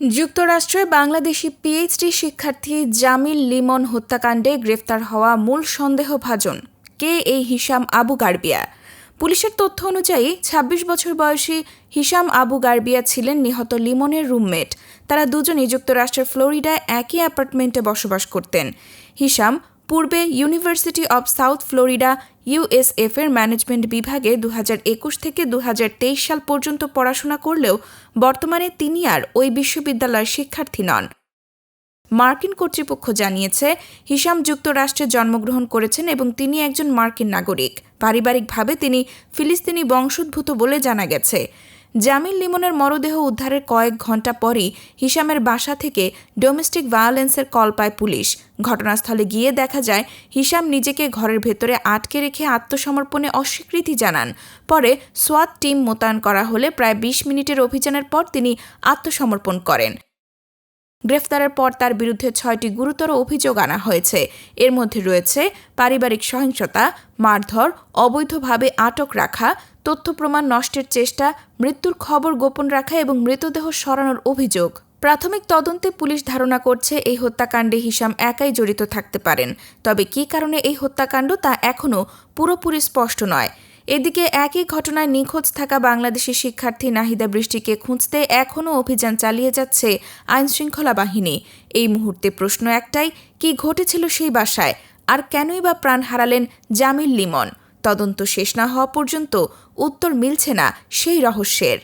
যুক্তরাষ্ট্রে বাংলাদেশি পিএইচডি শিক্ষার্থী জামিল লিমন হত্যাকাণ্ডে গ্রেফতার হওয়া মূল সন্দেহভাজন কে এই হিশাম আবু গারবিয়া। পুলিশের তথ্য অনুযায়ী ২৬ বছর বয়সী হিশাম আবু গারবিয়া ছিলেন নিহত লিমনের রুমমেট। তারা দুজনই যুক্তরাষ্ট্রের ফ্লোরিডায় একই অ্যাপার্টমেন্টে বসবাস করতেন। হিশাম পূর্বে university of south Florida USF এর ম্যানেজমেন্ট বিভাগে ২০২১ থেকে ২০২৩ সাল পর্যন্ত পড়াশোনা করলেও বর্তমানে তিনি আর ওই বিশ্ববিদ্যালয়ের শিক্ষার্থী নন। মার্কিন কর্তৃপক্ষ জানিয়েছে, হিশাম যুক্তরাষ্ট্রে জন্মগ্রহণ করেছেন এবং তিনি একজন মার্কিন নাগরিক। পারিবারিকভাবে তিনি ফিলিস্তিনি বংশোদ্ভূত বলে জানা গেছে। জামিল লিমনের মরদেহ উদ্ধারের কয়েক ঘণ্টা পরই হিশামের বাসা থেকে ডোমেস্টিক ভায়োলেন্সের কল পায় পুলিশ। ঘটনাস্থলে গিয়ে দেখা যায় হিশাম নিজেকে ঘরের ভেতরে আটকে রেখে আত্মসমর্পণে অস্বীকৃতি জানান। পরে সোয়াত টিম মোতায়েন করা হলে প্রায় ২০ মিনিটের অভিযানের পর তিনি আত্মসমর্পণ করেন। গ্রেফতারের পর তার বিরুদ্ধে ৬টি গুরুতর অভিযোগ আনা হয়েছে। এর মধ্যে রয়েছে পারিবারিক সহিংসতা, মারধর, অবৈধভাবে আটক রাখা, তথ্য প্রমাণ নষ্টের চেষ্টা, মৃত্যুর খবর গোপন রাখা এবং মৃতদেহ সরানোর অভিযোগ। প্রাথমিক তদন্তে পুলিশ ধারণা করছে এই হত্যাকাণ্ডে হিশাম একাই জড়িত থাকতে পারেন। তবে কী কারণে এই হত্যাকাণ্ড তা এখনও পুরোপুরি স্পষ্ট নয়। এদিকে একই ঘটনায় নিখোঁজ থাকা বাংলাদেশি শিক্ষার্থী নাহিদা বৃষ্টিকে খুঁজতে এখনও অভিযান চালিয়ে যাচ্ছে আইনশৃঙ্খলা বাহিনী। এই মুহূর্তে প্রশ্ন একটাই, কী ঘটেছিল সেই বাসায়, আর কেনই বা প্রাণ হারালেন জামিল লিমন? তদন্ত শেষ না হওয়া পর্যন্ত উত্তর মিলছে না সেই রহস্যের।